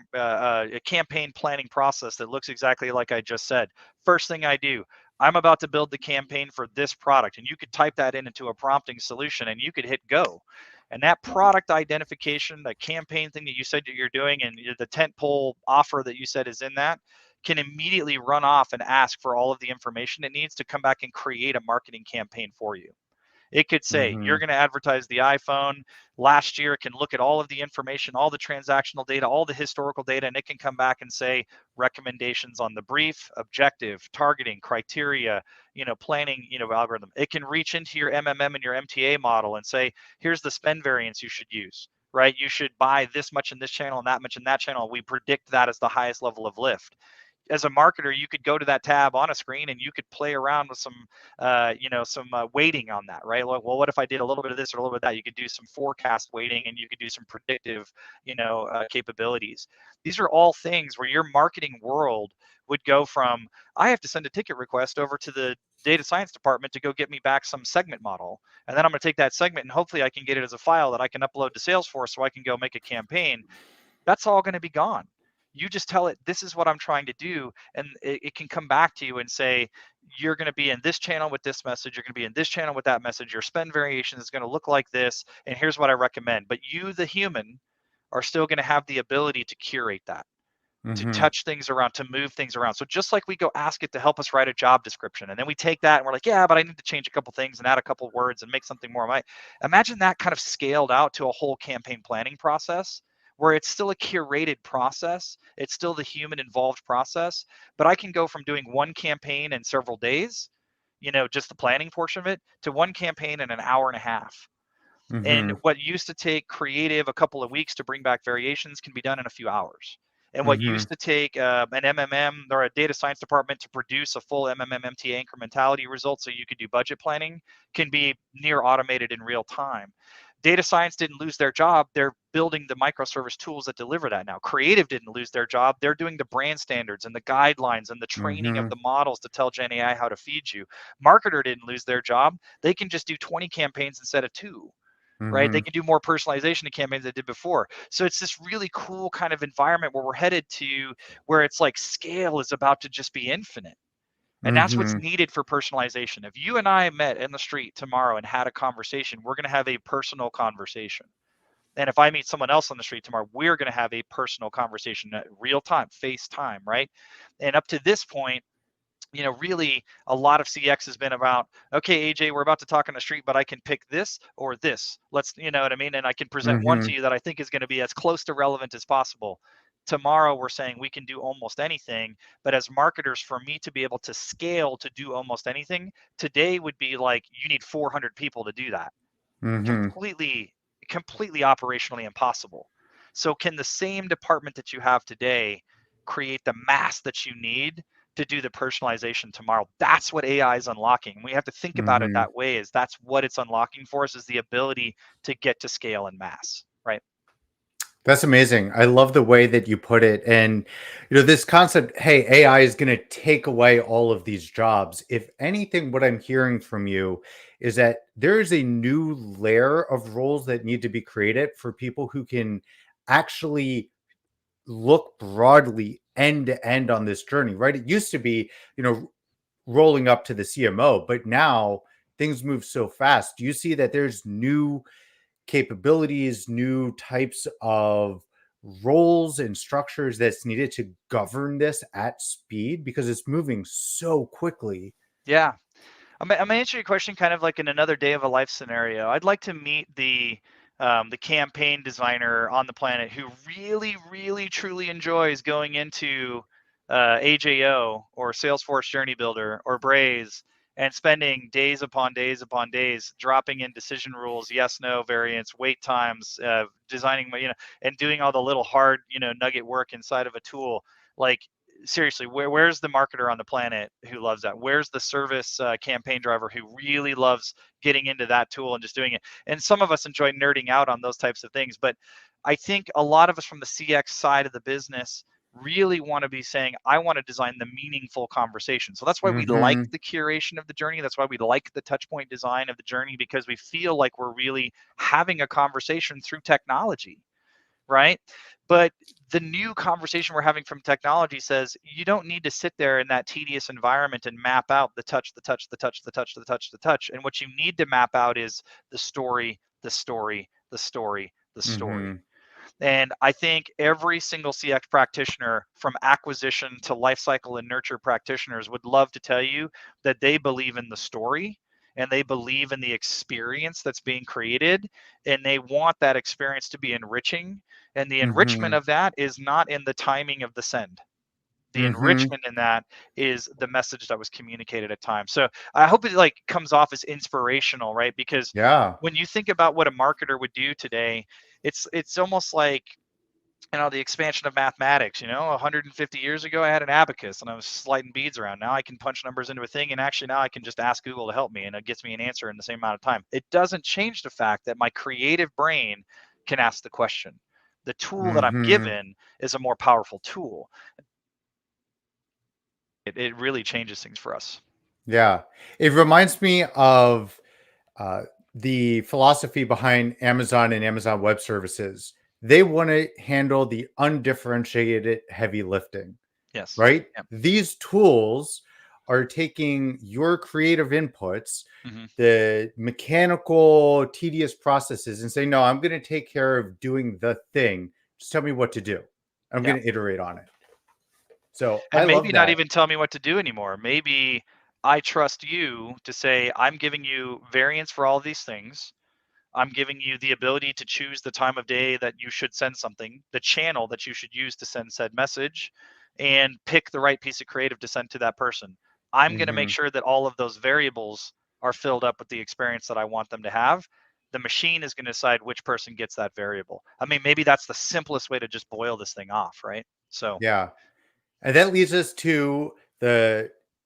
campaign planning process that looks exactly like I just said. First thing I do, I'm about to build the campaign for this product, and you could type that into a prompting solution, and you could hit go. And that product identification, that campaign thing that you said that you're doing, and the tentpole offer that you said is in that, can immediately run off and ask for all of the information it needs to come back and create a marketing campaign for you. It could say, Mm-hmm. you're going to advertise the iPhone. Last year, it can look at all of the information, all the transactional data, all the historical data, and it can come back and say recommendations on the brief, objective, targeting, criteria, planning, algorithm. It can reach into your MMM and your MTA model and say, here's the spend variance you should use, right? You should buy this much in this channel and that much in that channel. We predict that as the highest level of lift. As a marketer, you could go to that tab on a screen and you could play around with some weighting on that, right? Well, what if I did a little bit of this or a little bit of that? You could do some forecast weighting, and you could do some predictive, capabilities. These are all things where your marketing world would go from, I have to send a ticket request over to the data science department to go get me back some segment model. And then I'm going to take that segment and hopefully I can get it as a file that I can upload to Salesforce so I can go make a campaign. That's all going to be gone. You just tell it, this is what I'm trying to do. And it can come back to you and say, you're going to be in this channel with this message. You're going to be in this channel with that message. Your spend variation is going to look like this. And here's what I recommend. But you, the human, are still going to have the ability to curate that, to Mm-hmm. touch things around, to move things around. So just like we go ask it to help us write a job description, and then we take that and we're like, yeah, but I need to change a couple things and add a couple words and make something more. Imagine that kind of scaled out to a whole campaign planning process where it's still a curated process. It's still the human involved process, but I can go from doing one campaign in several days, just the planning portion of it, to one campaign in an hour and a half. And Mm-hmm. what used to take creative a couple of weeks to bring back variations can be done in a few hours. And what Mm-hmm. used to take an MMM or a data science department to produce a full MMM MTA incrementality result so you could do budget planning can be near automated in real time. Data science didn't lose their job. They're building the microservice tools that deliver that now. Creative didn't lose their job. They're doing the brand standards and the guidelines and the training of Mm-hmm. the models to tell Gen AI how to feed you. Marketer didn't lose their job. They can just do 20 campaigns instead of two, right? They Mm-hmm. can do more personalization to campaigns they did before. So it's this really cool kind of environment where we're headed to, where it's like scale is about to just be infinite. And that's what's Mm-hmm. needed for personalization. If you and I met in the street tomorrow and had a conversation, we're going to have a personal conversation. And if I meet someone else on the street tomorrow, we're going to have a personal conversation at real time, FaceTime, right? And up to this point, really a lot of CX has been about, okay, AJ, we're about to talk on the street, but I can pick this or this. Let's, you know what I mean? And I can present one to Mm-hmm. you that I think is going to be as close to relevant as possible. Tomorrow, we're saying we can do almost anything. But as marketers, for me to be able to scale to do almost anything, today would be like you need 400 people to do that. Mm-hmm. Completely operationally impossible. So can the same department that you have today create the mass that you need to do the personalization tomorrow? That's what AI is unlocking. We have to think about it Mm-hmm. that way, is that's what it's unlocking for us, is the ability to get to scale and mass, right? That's amazing. I love the way that you put it. And, this concept, hey, AI is going to take away all of these jobs. If anything, what I'm hearing from you is that there is a new layer of roles that need to be created for people who can actually look broadly end to end on this journey, right? It used to be, rolling up to the CMO, but now things move so fast. Do you see that there's new capabilities, new types of roles and structures that's needed to govern this at speed because it's moving so quickly? Yeah. I'm gonna answer your question kind of like in another day of a life scenario. I'd like to meet the campaign designer on the planet who really, really, truly enjoys going into AJO or Salesforce Journey Builder or Braze and spending days upon days upon days dropping in decision rules, yes, no, variants, wait times, designing, and doing all the little hard, nugget work inside of a tool. Like, seriously, where's the marketer on the planet who loves that? Where's the service campaign driver who really loves getting into that tool and just doing it? And some of us enjoy nerding out on those types of things, but I think a lot of us from the CX side of the business really want to be saying, I want to design the meaningful conversation. So that's why we like Mm-hmm. the curation of the journey. That's why we like the touch point design of the journey, because we feel like we're really having a conversation through technology, right? But the new conversation we're having from technology says you don't need to sit there in that tedious environment and map out the touch, the touch, the touch, the touch, the touch, the touch. And what you need to map out is the story, the story, the story, the Mm-hmm. story. And I think every single CX practitioner, from acquisition to lifecycle and nurture practitioners, would love to tell you that they believe in the story and they believe in the experience that's being created, and they want that experience to be enriching. And the enrichment Mm-hmm. of that is not in the timing of the send. The Mm-hmm. enrichment in that is the message that was communicated at times. So I hope it like comes off as inspirational, right? Because Yeah. when you think about what a marketer would do today, it's almost like, the expansion of mathematics. 150 years ago I had an abacus and I was sliding beads around. Now I can punch numbers into a thing, and actually now I can just ask Google to help me and it gets me an answer in the same amount of time. It doesn't change the fact that my creative brain can ask the question. The tool that I'm Mm-hmm. given is a more powerful tool. It really changes things for us. Yeah. It reminds me of uh, the philosophy behind Amazon and Amazon Web Services. They want to handle the undifferentiated heavy lifting, Yes. right? Yep. These tools are taking your creative inputs, Hmm. the mechanical, tedious processes, and saying, no, I'm going to take care of doing the thing. Just tell me what to do. I'm Yeah. going to iterate on it. So I And love maybe not that. even tell me what to do anymore. Maybe I trust you to say, I'm giving you variants for all of these things. I'm giving you the ability to choose the time of day that you should send something, the channel that you should use to send said message, and pick the right piece of creative to send to that person. I'm going to make Hmm. sure that all of those variables are filled up with the experience that I want them to have. The machine is going to decide which person gets that variable. I mean, maybe that's the simplest way to just boil this thing off, right? So, Yeah. And that leads us to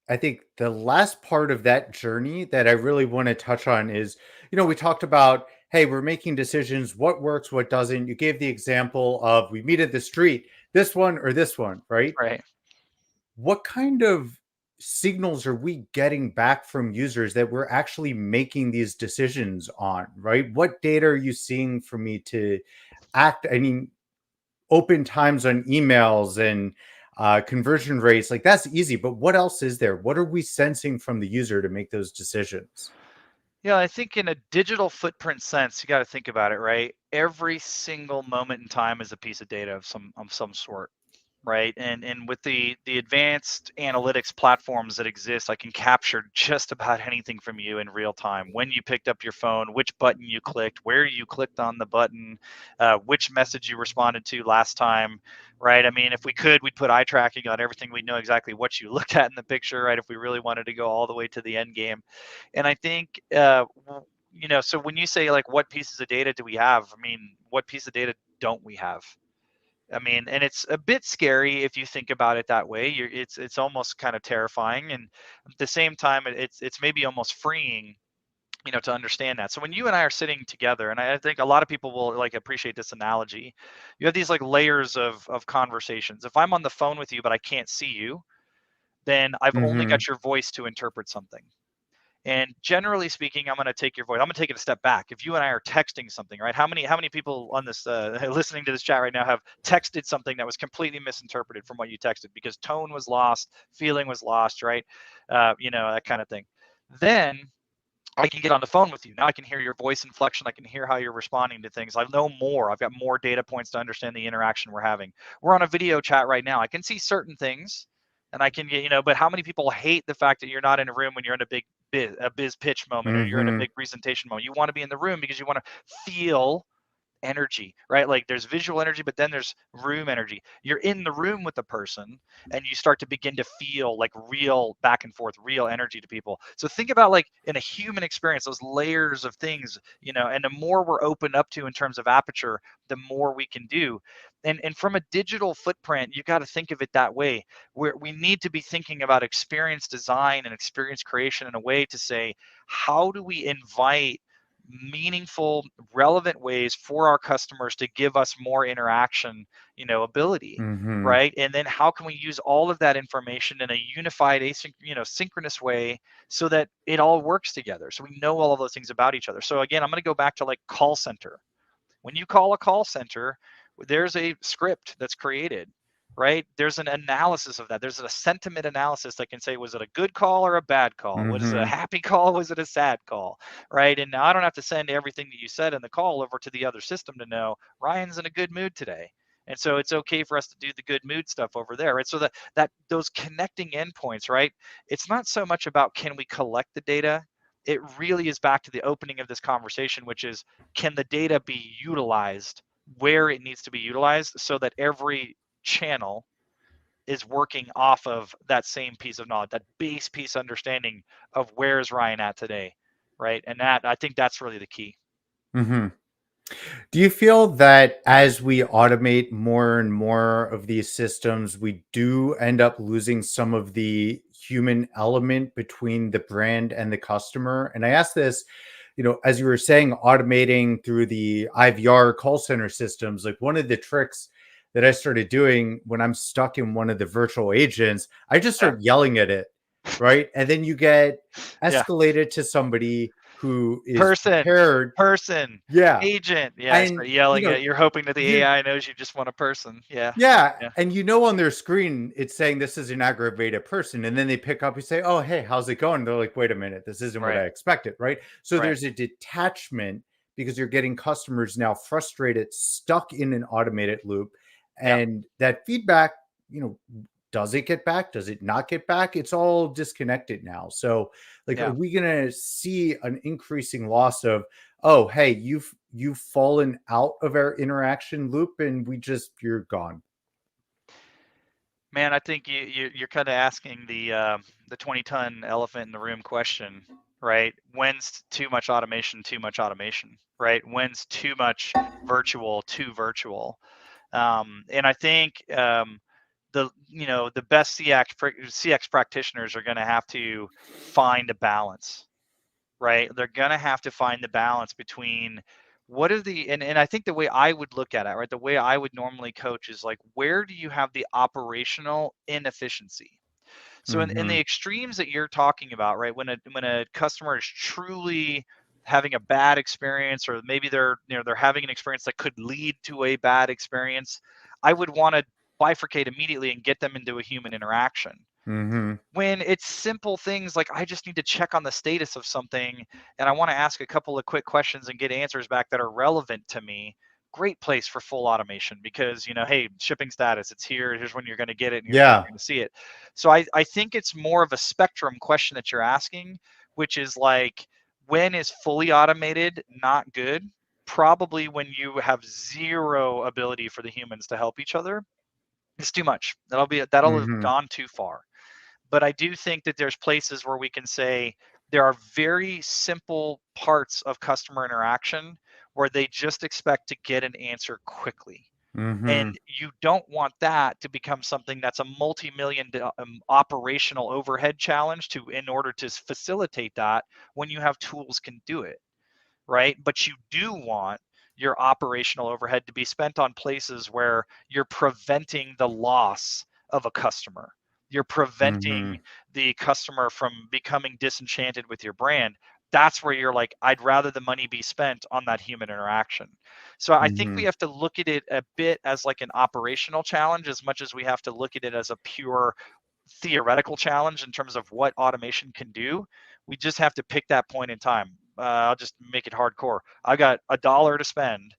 I think the last part of that journey that I really want to touch on is, we talked about, hey, we're making decisions, what works, what doesn't. You gave the example of we meet at the street, this one or this one, right? right. What kind of signals are we getting back from users that we're actually making these decisions on, right? What data are you seeing for me to act? I mean, open times on emails and conversion rates, like that's easy, but what else is there? What are we sensing from the user to make those decisions? Yeah, I think in a digital footprint sense, you got to think about it, right? Every single moment in time is a piece of data of some sort, right? And with the advanced analytics platforms that exist, I can capture just about anything from you in real time. When you picked up your phone, which button you clicked, where you clicked on the button, which message you responded to last time, right? I mean, if we could, we'd put eye tracking on everything. We'd know exactly what you looked at in the picture, right? If we really wanted to go all the way to the end game. And I think, so when you say like, what pieces of data do we have? I mean, what piece of data don't we have? I mean, and it's a bit scary if you think about it that way. It's almost kind of terrifying, and at the same time, it's maybe almost freeing, to understand that. So when you and I are sitting together, and I think a lot of people will like appreciate this analogy, you have these like layers of conversations. If I'm on the phone with you but I can't see you, then I've only Mm-hmm. got your voice to interpret something. And generally speaking, I'm going to take your voice. I'm going to take it a step back. If you and I are texting something, right? How many people on this listening to this chat right now have texted something that was completely misinterpreted from what you texted because tone was lost, feeling was lost, right? That kind of thing. Then I can get on the phone with you. Now I can hear your voice inflection. I can hear how you're responding to things. I know more. I've got more data points to understand the interaction we're having. We're on a video chat right now. I can see certain things and I can, but how many people hate the fact that you're not in a room when you're in a biz pitch moment or you're in a Mm-hmm. big presentation moment? You want to be in the room because you want to feel energy, right? Like there's visual energy, but then there's room energy. You're in the room with the person and you start to begin to feel like real back and forth, real energy to people. So think about like in a human experience, those layers of things, and the more we're open up to in terms of aperture, the more we can do. And from a digital footprint, you got to think of it that way. We need to be thinking about experience design and experience creation in a way to say, how do we invite meaningful, relevant ways for our customers to give us more interaction, ability, Mm-hmm. right? And then how can we use all of that information in a unified, synchronous way so that it all works together? So we know all of those things about each other. So again, I'm going to go back to like call center. When you call a call center, there's a script that's created, right? There's an analysis of that. There's a sentiment analysis that can say, was it a good call or a bad call? Was it a Mm-hmm. happy call? Was it a sad call? Right. And now I don't have to send everything that you said in the call over to the other system to know Ryan's in a good mood today. And so it's okay for us to do the good mood stuff over there, right? So that those connecting endpoints, right? It's not so much about can we collect the data. It really is back to the opening of this conversation, which is can the data be utilized where it needs to be utilized so that every channel is working off of that same piece of knowledge, that base piece understanding of where is Ryan at today, right? And that I think that's really the key. Mm-hmm. Do you feel that as we automate more and more of these systems, we do end up losing some of the human element between the brand and the customer? And I ask this, as you were saying, automating through the IVR call center systems, like one of the tricks that I started doing when I'm stuck in one of the virtual agents, I just Yeah. start yelling at it, right? And then you get Yeah. escalated to somebody who is Person, prepared. person, Yeah. agent. Yeah. I And start yelling at you're hoping that the you AI knows you just want a person. Yeah. yeah, Yeah. and on their screen it's saying this is an aggravated person, and then they pick up and say, "Oh, hey, how's it going?" They're like, "Wait a minute, this isn't what Right. I expected," right? So Right. there's a detachment because you're getting customers now frustrated, stuck in an automated loop, Yeah. and that feedback, you know, does it get back? Does it not get back? It's all disconnected now. So, like, are Yeah. we gonna see an increasing loss of, oh, hey, you've fallen out of our interaction loop, and you're gone? Man, I think you're kind of asking the 20-ton elephant in the room question, right? When's too much automation, too much automation, right? When's too much virtual, too virtual? And I think the best CX practitioners are going to have to find a balance, right? They're going to have to find the balance between what are and I think the way I would look at it, right? The way I would normally coach is like, where do you have the operational inefficiency? So in the Mhm. extremes that you're talking about, right? When a customer is truly having a bad experience, or maybe they're having an experience that could lead to a bad experience, I would want to bifurcate immediately and get them into a human interaction. Mhm. When it's simple things like I just need to check on the status of something and I want to ask a couple of quick questions and get answers back that are relevant to me, great place for full automation because, hey, shipping status, it's here, here's when you're going to get it, and here's when Yeah. you're going to see it. So I think it's more of a spectrum question that you're asking, which is like, when is fully automated not good? Probably when you have zero ability for the humans to help each other. It's too much. That'll have Mhm. gone too far. But I do think that there's places where we can say there are very simple parts of customer interaction where they just expect to get an answer quickly. And Mhm. you don't want that to become something that's a multi-million operational overhead challenge to in order to facilitate that when you have tools can do it, right? But you do want your operational overhead to be spent on places where you're preventing the loss of a customer. You're preventing Mhm. the customer from becoming disenchanted with your brand. That's where you're like, I'd rather the money be spent on that human interaction. So I think we Mhm. have to look at it a bit as like an operational challenge as much as we have to look at it as a pure theoretical challenge in terms of what automation can do. We just have to pick that point in time. I'll just make it hardcore. I got $1 to spend.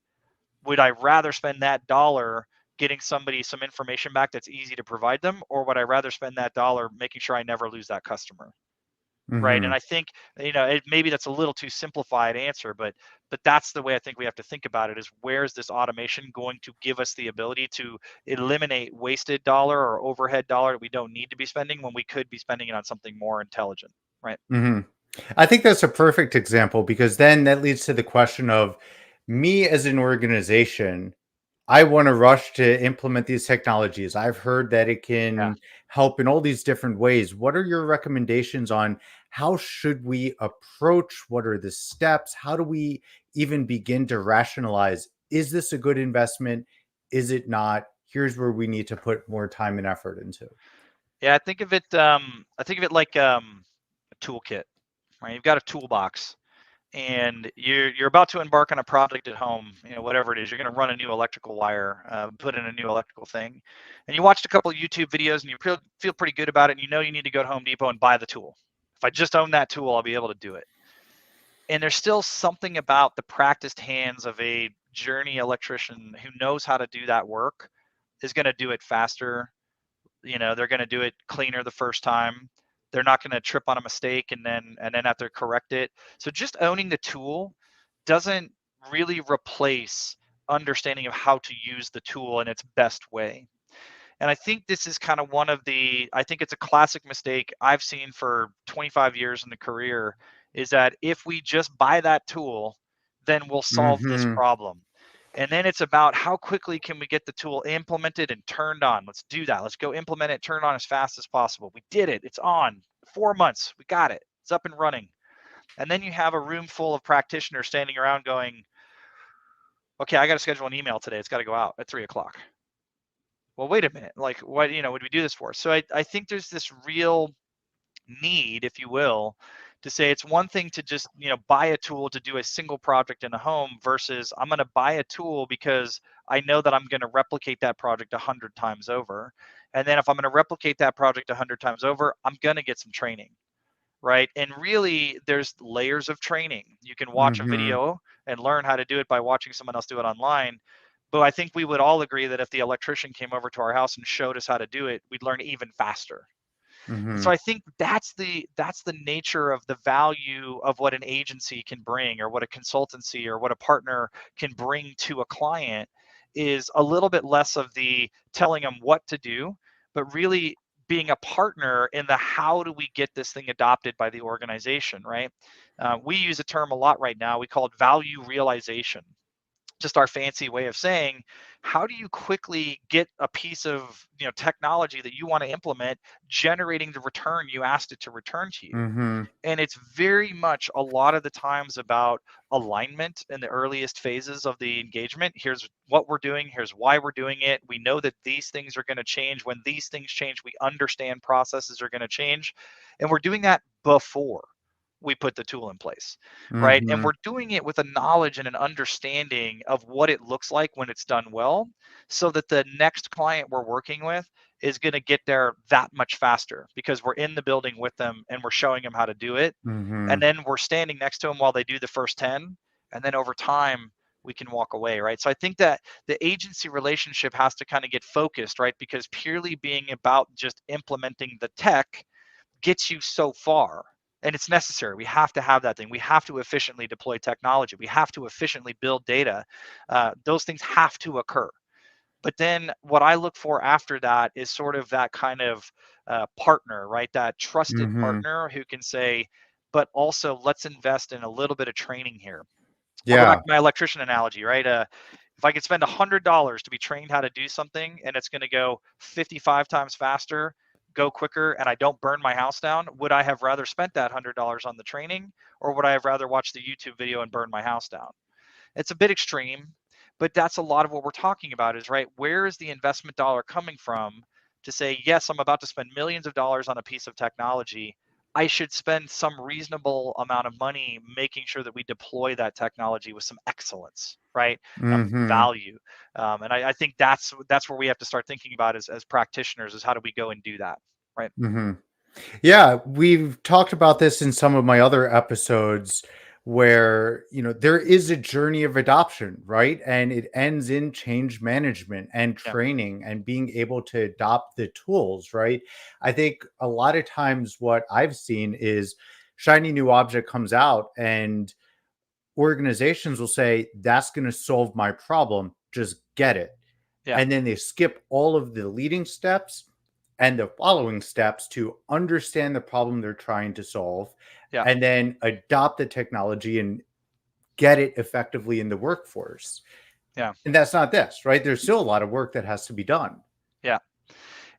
Would I rather spend that dollar getting somebody some information back that's easy to provide them, or would I rather spend that dollar making sure I never lose that customer? Right. And Mhm. I think, maybe that's a little too simplified answer, but that's the way I think we have to think about it, is where is this automation going to give us the ability to eliminate wasted dollar or overhead dollar that we don't need to be spending when we could be spending it on something more intelligent. Right. Mhm. I think that's a perfect example because then that leads to the question of me as an organization. I want to rush to implement these technologies. I've heard that it Yeah. can help in all these different ways. What are your recommendations on how should we approach? What are the steps? How do we even begin to rationalize, is this a good investment? Is it not? Here's where we need to put more time and effort into. Yeah. I think of it like a toolkit, right? You've got a toolbox and you're about to embark on a project at home, whatever it is. You're going to run a new electrical wire, put in a new electrical thing, and you watched a couple of YouTube videos and you feel pretty good about it, and you need to go to Home Depot and buy the tool. If I just own that tool, I'll be able to do it. And there's still something about the practiced hands of a journey electrician who knows how to do that work is going to do it faster. They're going to do it cleaner the first time. They're not going to trip on a mistake and then have to correct it. So just owning the tool doesn't really replace understanding of how to use the tool in its best way. And I think this is kind of I think it's a classic mistake I've seen for 25 years in the career, is that if we just buy that tool, then we'll solve this Mhm. problem. And then it's about how quickly can we get the tool implemented and turned on. Let's do that. Let's go implement it, turn it on as fast as possible. We did it. It's on. 4 months. We got it. It's up and running. And then you have a room full of practitioners standing around going, okay, I got to schedule an email today. It's got to go out at 3 o'clock. Well, wait a minute. Like, what, would we do this for? So I think there's this real need, if you will, to say it's one thing to just, buy a tool to do a single project in a home versus I'm going to buy a tool because I know that I'm going to replicate that project 100 times over. And then if I'm going to replicate that project 100 times over, I'm going to get some training. Right. And really, there's layers of training. You can watch a Mhm. video and learn how to do it by watching someone else do it online. But I think we would all agree that if the electrician came over to our house and showed us how to do it, we'd learn even faster. And so Mhm. I think that's the nature of the value of what an agency can bring, or what a consultancy or what a partner can bring to a client, is a little bit less of the telling them what to do, but really being a partner in the how do we get this thing adopted by the organization, right? We use a term a lot right now. We call it value realization, just our fancy way of saying, how do you quickly get a piece of technology that you want to implement generating the return you asked it to return to you? Mhm. And it's very much a lot of the times about alignment in the earliest phases of the engagement. Here's what we're doing, here's why we're doing it. We know that these things are going to change. When these things change, we understand processes are going to change, and we're doing that before we put the tool in place, right? And Mhm. we're doing it with a knowledge and an understanding of what it looks like when it's done well, so that the next client we're working with is going to get there that much faster because we're in the building with them and we're showing them how to do it. And Mhm. then we're standing next to them while they do the first 10. And then over time, we can walk away, right? So I think that the agency relationship has to kind of get focused, right? Because purely being about just implementing the tech gets you so far, and it's necessary. We have to have that thing. We have to efficiently deploy technology. We have to efficiently build data. Those things have to occur. But then what I look for after that is sort of that kind of partner, right? That trusted Mm-hmm. partner who can say, but also let's invest in a little bit of training here. I'll go back Yeah. to my electrician analogy, right? If I could spend $100 to be trained how to do something and it's going to go 55 times faster, go quicker, and I don't burn my house down, would I have rather spent that $100 on the training, or would I have rather watched the YouTube video and burn my house down? It's a bit extreme, but that's a lot of what we're talking about is, right, where is the investment dollar coming from to say, yes, I'm about to spend millions of dollars on a piece of technology. I should spend some reasonable amount of money making sure that we deploy that technology with some excellence, right? With Mm-hmm. value. And I think that's where we have to start thinking about as practitioners is how do we go and do that, right? Mm-hmm. Yeah, we've talked about this in some of my other episodes where, there is a journey of adoption, right? And it ends in change management and Yeah, training and being able to adopt the tools, right? I think a lot of times what I've seen is shiny new object comes out and organizations will say, that's going to solve my problem. Just get it. yeah, And then they skip all of the leading steps and the following steps to understand the problem they're trying to solve yeah, and then adopt the technology and get it effectively in the workforce. yeah, And that's not this, right? There's still a lot of work that has to be done. yeah.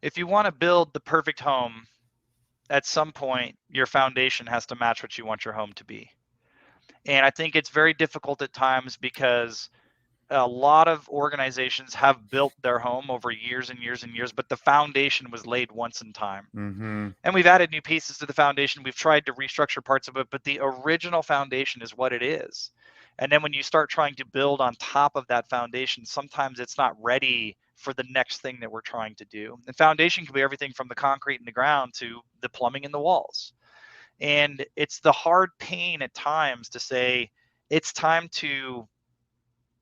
If you want to build the perfect home, at some point your foundation has to match what you want your home to be. And I think it's very difficult at times because a lot of organizations have built their home over years and years and years, but the foundation was laid once in time. Mm-hmm. And we've added new pieces to the foundation. We've tried to restructure parts of it, but the original foundation is what it is. And then when you start trying to build on top of that foundation, sometimes it's not ready for the next thing that we're trying to do. The foundation can be everything from the concrete in the ground to the plumbing in the walls. And it's the hard pain at times to say, it's time to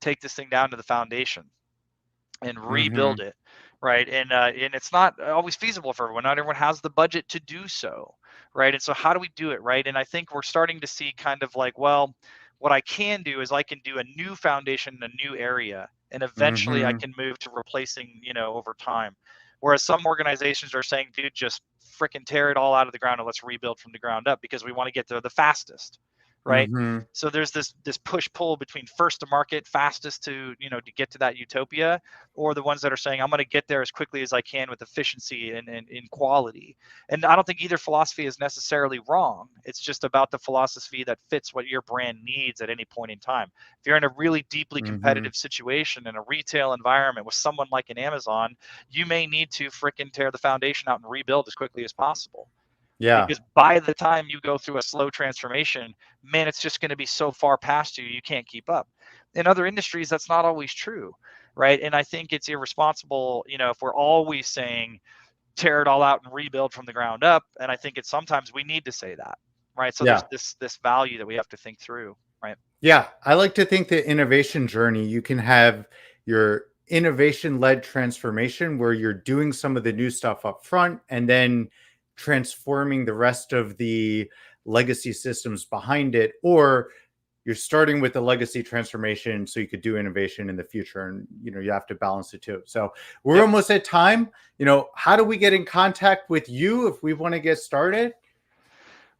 take this thing down to the foundation and Mm-hmm. rebuild it, right? And it's not always feasible for everyone. Not everyone has the budget to do so, right? And so how do we do it, right? And I think we're starting to see kind of like, well, what I can do is I can do a new foundation in a new area, and eventually I Mm-hmm. can move to replacing, over time. Whereas some organizations are saying, dude, just freaking tear it all out of the ground and let's rebuild from the ground up because we want to get there the fastest, right? Mm-hmm. So there's this push pull between first to market, fastest to get to that utopia, or the ones that are saying I'm going to get there as quickly as I can with efficiency and in quality. And I don't think either philosophy is necessarily wrong. It's just about the philosophy that fits what your brand needs at any point in time. If you're in a really deeply Mm-hmm. competitive situation in a retail environment with someone like an Amazon, you may need to fricking tear the foundation out and rebuild as quickly as possible, Yeah. because by the time you go through a slow transformation, man, it's just going to be so far past you can't keep up. In other industries that's not always true, right? And I think it's irresponsible, if we're always saying tear it all out and rebuild from the ground up. And I think it's sometimes we need to say that, right? So there's Yeah. this value that we have to think through, right? Yeah, I like to think the innovation journey, you can have your innovation led transformation where you're doing some of the new stuff up front and then transforming the rest of the legacy systems behind it. Or you're starting with the legacy transformation so you could do innovation in the future. And, you have to balance the two. So we're Yep. almost at time. How do we get in contact with you if we want to get started?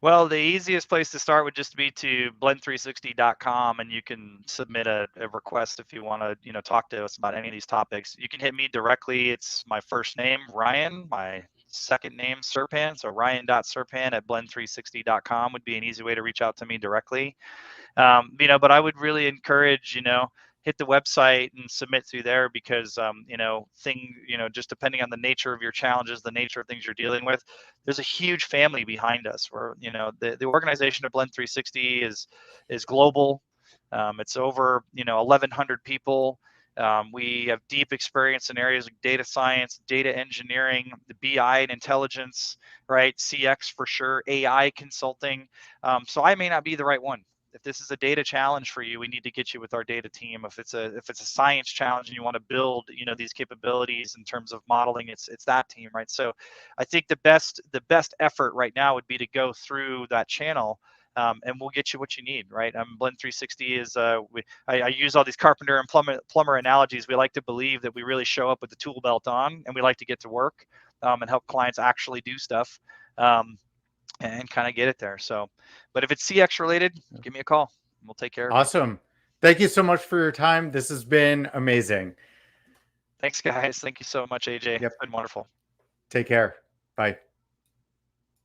Well, the easiest place to start would just be to blend360.com, and you can submit a request if you want to, talk to us about any of these topics. You can hit me directly. It's my first name, Ryan, my second name, Serpan. So ryan.serpan at blend360.com would be an easy way to reach out to me directly. But I would really encourage, hit the website and submit through there because, just depending on the nature of your challenges, the nature of things you're dealing with, there's a huge family behind us where, the organization of Blend 360 is global. It's over, 1,100 people. We have deep experience in areas like data science, data engineering, the BI and intelligence, right? CX for sure, AI consulting. So I may not be the right one. If this is a data challenge for you, we need to get you with our data team. If it's a science challenge and you want to build, these capabilities in terms of modeling, it's that team, right? So I think the best effort right now would be to go through that channel. And we'll get you what you need, right? Blend 360 is I use all these carpenter and plumber analogies. We like to believe that we really show up with the tool belt on, and we like to get to work and help clients actually do stuff and kind of get it there. So, but if it's CX related, give me a call. We'll take care of you. Awesome. Thank you so much for your time. This has been amazing. Thanks, guys. Thank you so much, AJ. Yep. It's been wonderful. Take care. Bye.